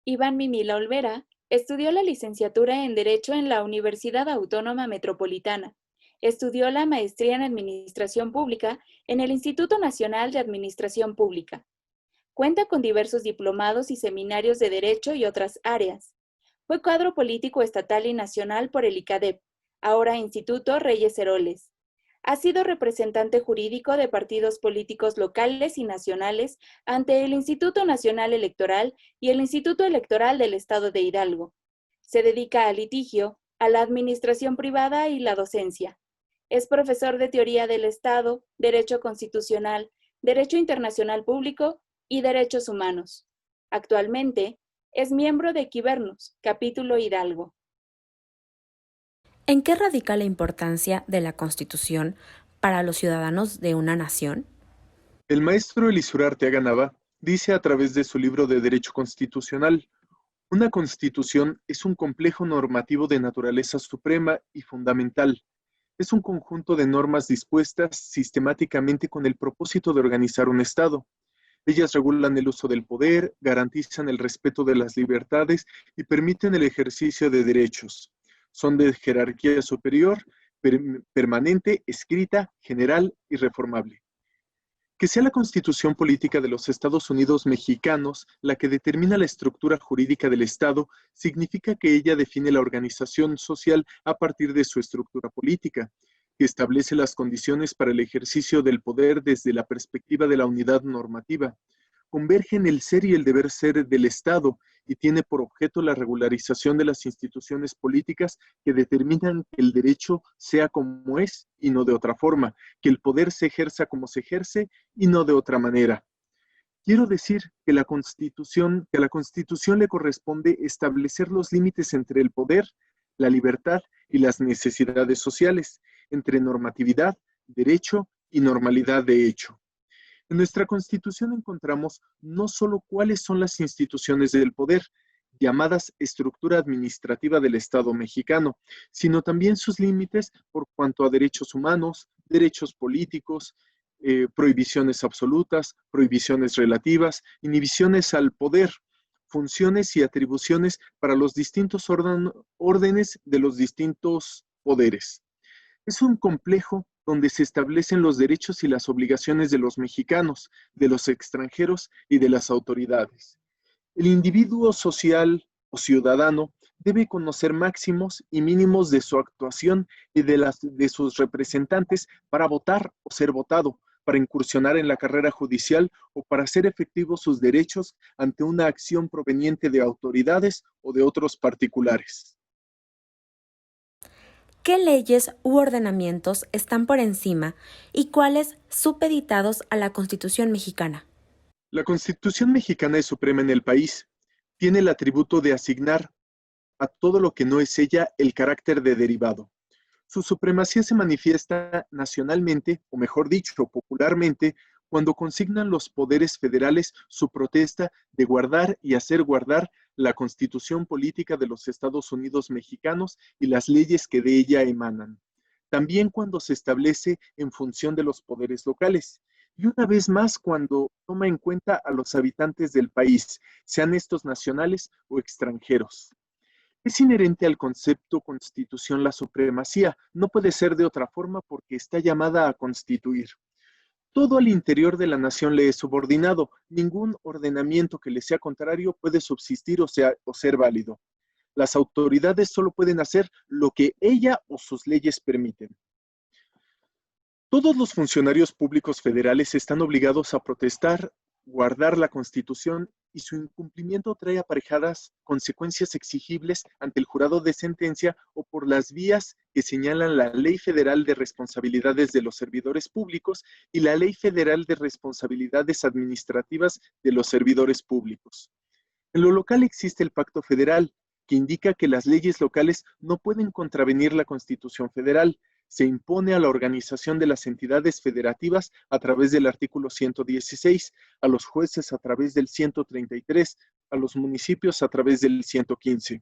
Iván Mimila Olvera estudió la licenciatura en Derecho en la Universidad Autónoma Metropolitana. Estudió la maestría en Administración Pública en el Instituto Nacional de Administración Pública. Cuenta con diversos diplomados y seminarios de Derecho y otras áreas. Fue cuadro político estatal y nacional por el ICADEP, ahora Instituto Reyes Heroles. Ha sido representante jurídico de partidos políticos locales y nacionales ante el Instituto Nacional Electoral y el Instituto Electoral del Estado de Hidalgo. Se dedica al litigio, a la administración privada y la docencia. Es profesor de Teoría del Estado, Derecho Constitucional, Derecho Internacional Público y Derechos Humanos. Actualmente es miembro de Equivernos, capítulo Hidalgo. ¿En qué radica la importancia de la Constitución para los ciudadanos de una nación? El maestro Elisur Arteaga Nava dice a través de su libro de Derecho Constitucional: una constitución es un complejo normativo de naturaleza suprema y fundamental. Es un conjunto de normas dispuestas sistemáticamente con el propósito de organizar un Estado. Ellas regulan el uso del poder, garantizan el respeto de las libertades y permiten el ejercicio de derechos. Son de jerarquía superior, permanente, escrita, general y reformable. Que sea la Constitución Política de los Estados Unidos Mexicanos la que determina la estructura jurídica del Estado, significa que ella define la organización social a partir de su estructura política, que establece las condiciones para el ejercicio del poder desde la perspectiva de la unidad normativa, converge en el ser y el deber ser del Estado y tiene por objeto la regularización de las instituciones políticas que determinan que el derecho sea como es y no de otra forma, que el poder se ejerza como se ejerce y no de otra manera. Quiero decir que a la Constitución le corresponde establecer los límites entre el poder, la libertad y las necesidades sociales, entre normatividad, derecho y normalidad de hecho. En nuestra Constitución encontramos no solo cuáles son las instituciones del poder, llamadas estructura administrativa del Estado mexicano, sino también sus límites por cuanto a derechos humanos, derechos políticos, prohibiciones absolutas, prohibiciones relativas, inhibiciones al poder, funciones y atribuciones para los distintos órdenes de los distintos poderes. Es un complejo donde se establecen los derechos y las obligaciones de los mexicanos, de los extranjeros y de las autoridades. El individuo social o ciudadano debe conocer máximos y mínimos de su actuación y de sus representantes para votar o ser votado, para incursionar en la carrera judicial o para hacer efectivos sus derechos ante una acción proveniente de autoridades o de otros particulares. ¿Qué leyes u ordenamientos están por encima y cuáles supeditados a la Constitución mexicana? La Constitución mexicana es suprema en el país. Tiene el atributo de asignar a todo lo que no es ella el carácter de derivado. Su supremacía se manifiesta nacionalmente, o mejor dicho, popularmente, cuando consignan los poderes federales su protesta de guardar y hacer guardar la Constitución política de los Estados Unidos mexicanos y las leyes que de ella emanan. También cuando se establece en función de los poderes locales. Y una vez más cuando toma en cuenta a los habitantes del país, sean estos nacionales o extranjeros. Es inherente al concepto constitución la supremacía, no puede ser de otra forma porque está llamada a constituir. Todo al interior de la nación le es subordinado, ningún ordenamiento que le sea contrario puede subsistir o ser válido. Las autoridades solo pueden hacer lo que ella o sus leyes permiten. Todos los funcionarios públicos federales están obligados a protestar, guardar la Constitución y su incumplimiento trae aparejadas consecuencias exigibles ante el jurado de sentencia o por las vías que señalan la Ley Federal de Responsabilidades de los Servidores Públicos y la Ley Federal de Responsabilidades Administrativas de los Servidores Públicos. En lo local existe el Pacto Federal, que indica que las leyes locales no pueden contravenir la Constitución Federal. Se impone a la organización de las entidades federativas a través del artículo 116, a los jueces a través del 133, a los municipios a través del 115.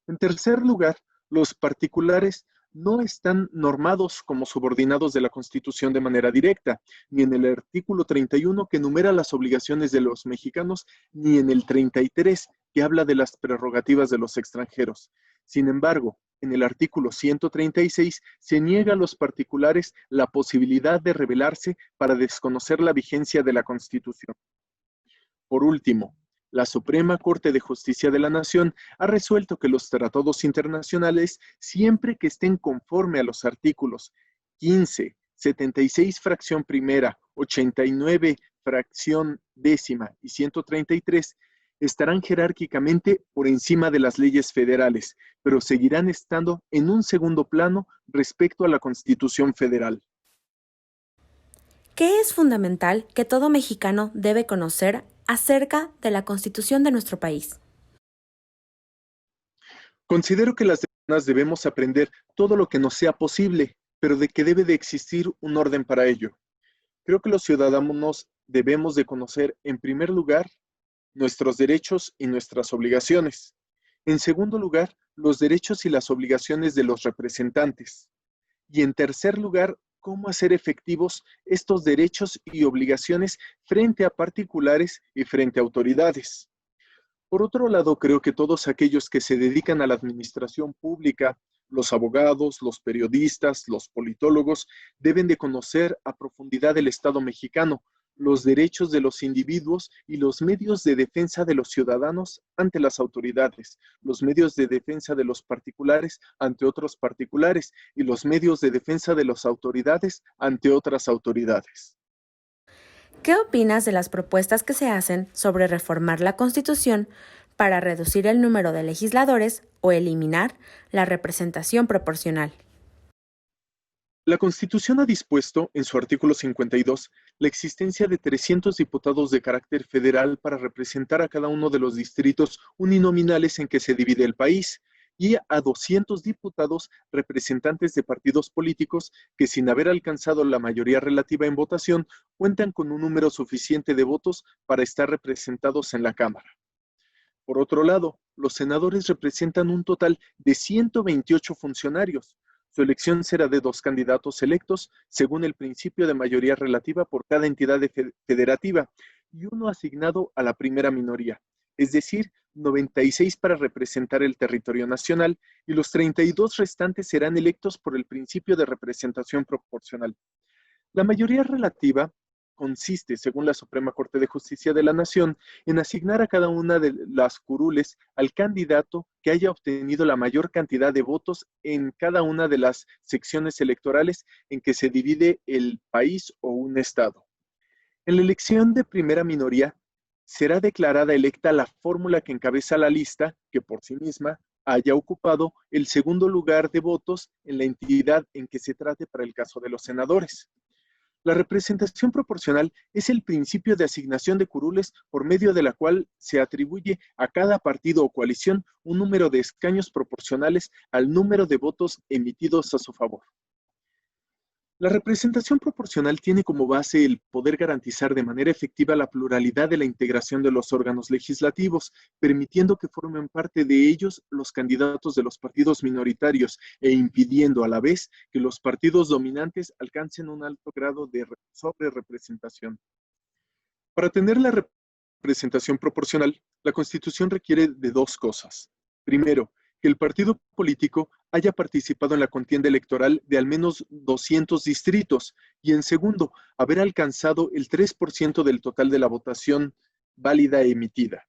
En tercer lugar, los particulares no están normados como subordinados de la Constitución de manera directa, ni en el artículo 31 que enumera las obligaciones de los mexicanos, ni en el 33 que habla de las prerrogativas de los extranjeros. Sin embargo, en el artículo 136 se niega a los particulares la posibilidad de rebelarse para desconocer la vigencia de la Constitución. Por último, la Suprema Corte de Justicia de la Nación ha resuelto que los tratados internacionales, siempre que estén conforme a los artículos 15, 76 fracción primera, 89 fracción décima y 133, estarán jerárquicamente por encima de las leyes federales, pero seguirán estando en un segundo plano respecto a la Constitución Federal. ¿Qué es fundamental que todo mexicano debe conocer acerca de la Constitución de nuestro país? Considero que las personas debemos aprender todo lo que nos sea posible, pero de que debe de existir un orden para ello. Creo que los ciudadanos debemos de conocer, en primer lugar, nuestros derechos y nuestras obligaciones. En segundo lugar, los derechos y las obligaciones de los representantes. Y en tercer lugar, cómo hacer efectivos estos derechos y obligaciones frente a particulares y frente a autoridades. Por otro lado, creo que todos aquellos que se dedican a la administración pública, los abogados, los periodistas, los politólogos, deben de conocer a profundidad el Estado mexicano, los derechos de los individuos y los medios de defensa de los ciudadanos ante las autoridades, los medios de defensa de los particulares ante otros particulares y los medios de defensa de las autoridades ante otras autoridades. ¿Qué opinas de las propuestas que se hacen sobre reformar la Constitución para reducir el número de legisladores o eliminar la representación proporcional? La Constitución ha dispuesto, en su artículo 52, la existencia de 300 diputados de carácter federal para representar a cada uno de los distritos uninominales en que se divide el país, y a 200 diputados representantes de partidos políticos que, sin haber alcanzado la mayoría relativa en votación, cuentan con un número suficiente de votos para estar representados en la Cámara. Por otro lado, los senadores representan un total de 128 funcionarios. Su elección será de 2 candidatos electos según el principio de mayoría relativa por cada entidad federativa y uno asignado a la primera minoría, es decir, 96 para representar el territorio nacional y los 32 restantes serán electos por el principio de representación proporcional. La mayoría relativa consiste, según la Suprema Corte de Justicia de la Nación, en asignar a cada una de las curules al candidato que haya obtenido la mayor cantidad de votos en cada una de las secciones electorales en que se divide el país o un estado. En la elección de primera minoría, será declarada electa la fórmula que encabeza la lista, que por sí misma haya ocupado el segundo lugar de votos en la entidad en que se trate para el caso de los senadores. La representación proporcional es el principio de asignación de curules por medio de la cual se atribuye a cada partido o coalición un número de escaños proporcionales al número de votos emitidos a su favor. La representación proporcional tiene como base el poder garantizar de manera efectiva la pluralidad de la integración de los órganos legislativos, permitiendo que formen parte de ellos los candidatos de los partidos minoritarios e impidiendo a la vez que los partidos dominantes alcancen un alto grado de sobrerepresentación. Para tener la representación proporcional, la Constitución requiere de 2 cosas. Primero, que el partido político haya participado en la contienda electoral de al menos 200 distritos y, en segundo, haber alcanzado el 3% del total de la votación válida emitida.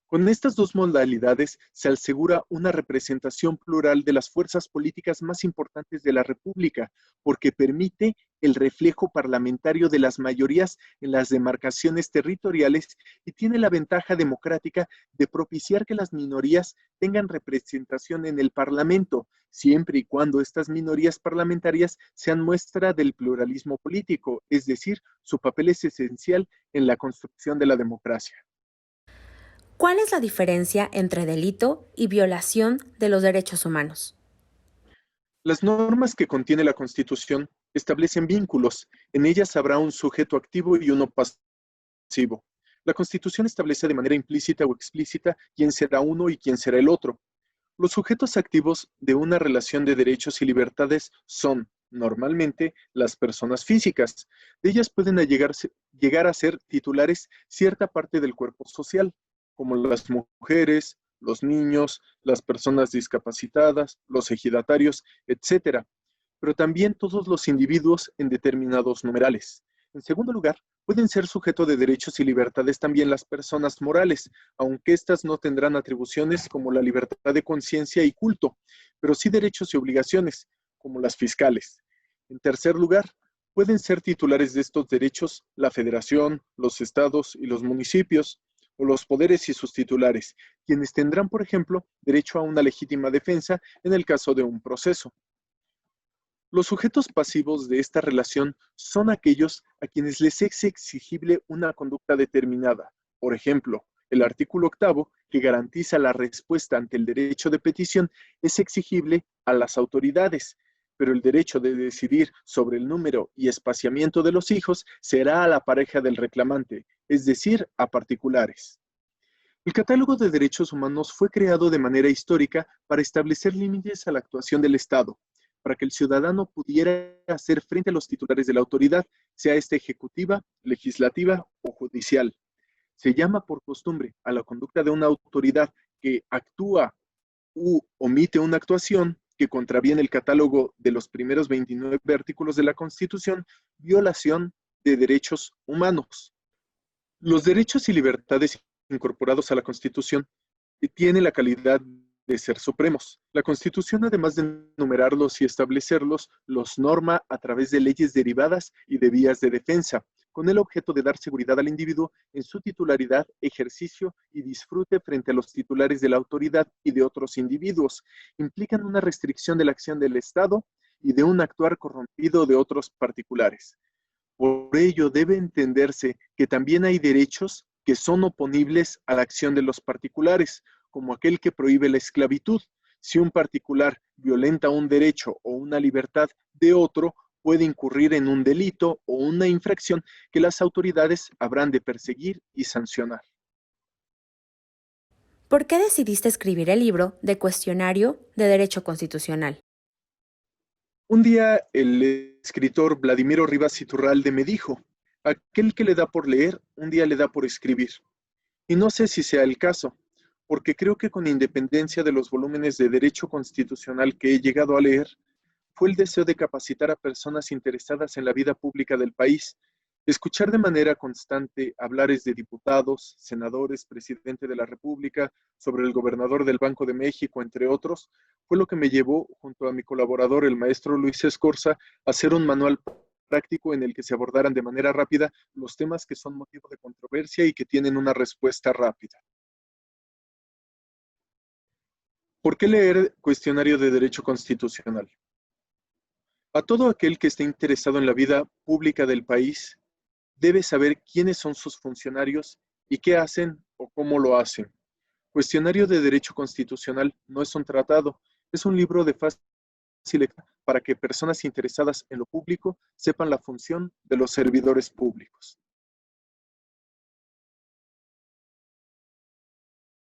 Con estas 2 modalidades se asegura una representación plural de las fuerzas políticas más importantes de la República, porque permite el reflejo parlamentario de las mayorías en las demarcaciones territoriales y tiene la ventaja democrática de propiciar que las minorías tengan representación en el Parlamento, siempre y cuando estas minorías parlamentarias sean muestra del pluralismo político, es decir, su papel es esencial en la construcción de la democracia. ¿Cuál es la diferencia entre delito y violación de los derechos humanos? Las normas que contiene la Constitución establecen vínculos. En ellas habrá un sujeto activo y uno pasivo. La Constitución establece de manera implícita o explícita quién será uno y quién será el otro. Los sujetos activos de una relación de derechos y libertades son, normalmente, las personas físicas. De ellas pueden llegar a ser titulares cierta parte del cuerpo social, como las mujeres, los niños, las personas discapacitadas, los ejidatarios, etcétera, pero también todos los individuos en determinados numerales. En segundo lugar, pueden ser sujeto de derechos y libertades también las personas morales, aunque éstas no tendrán atribuciones como la libertad de conciencia y culto, pero sí derechos y obligaciones, como las fiscales. En tercer lugar, pueden ser titulares de estos derechos la federación, los estados y los municipios, o los poderes y sus titulares, quienes tendrán, por ejemplo, derecho a una legítima defensa en el caso de un proceso. Los sujetos pasivos de esta relación son aquellos a quienes les es exigible una conducta determinada. Por ejemplo, el artículo 8, que garantiza la respuesta ante el derecho de petición, es exigible a las autoridades, pero el derecho de decidir sobre el número y espaciamiento de los hijos será a la pareja del reclamante, es decir, a particulares. El Catálogo de Derechos Humanos fue creado de manera histórica para establecer límites a la actuación del Estado, para que el ciudadano pudiera hacer frente a los titulares de la autoridad, sea esta ejecutiva, legislativa o judicial. Se llama por costumbre a la conducta de una autoridad que actúa u omite una actuación que contraviene el catálogo de los primeros 29 artículos de la Constitución, violación de derechos humanos. Los derechos y libertades incorporados a la Constitución tienen la calidad de ser supremos. La Constitución, además de enumerarlos y establecerlos, los norma a través de leyes derivadas y de vías de defensa, con el objeto de dar seguridad al individuo en su titularidad, ejercicio y disfrute frente a los titulares de la autoridad y de otros individuos. Implican una restricción de la acción del Estado y de un actuar corrompido de otros particulares. Por ello, debe entenderse que también hay derechos que son oponibles a la acción de los particulares, como aquel que prohíbe la esclavitud. Si un particular violenta un derecho o una libertad de otro, puede incurrir en un delito o una infracción que las autoridades habrán de perseguir y sancionar. ¿Por qué decidiste escribir el libro de Cuestionario de Derecho Constitucional? Un día el escritor Vladimiro Rivas Iturralde me dijo, aquel que le da por leer, un día le da por escribir. Y no sé si sea el caso, porque creo que con independencia de los volúmenes de derecho constitucional que he llegado a leer, fue el deseo de capacitar a personas interesadas en la vida pública del país, escuchar de manera constante hablares de diputados, senadores, presidente de la República, sobre el gobernador del Banco de México, entre otros, fue lo que me llevó, junto a mi colaborador, el maestro Luis Escorza, a hacer un manual práctico en el que se abordaran de manera rápida los temas que son motivo de controversia y que tienen una respuesta rápida. ¿Por qué leer Cuestionario de Derecho Constitucional? A todo aquel que esté interesado en la vida pública del país, debe saber quiénes son sus funcionarios y qué hacen o cómo lo hacen. Cuestionario de Derecho Constitucional no es un tratado, es un libro de fácil lectura para que personas interesadas en lo público sepan la función de los servidores públicos.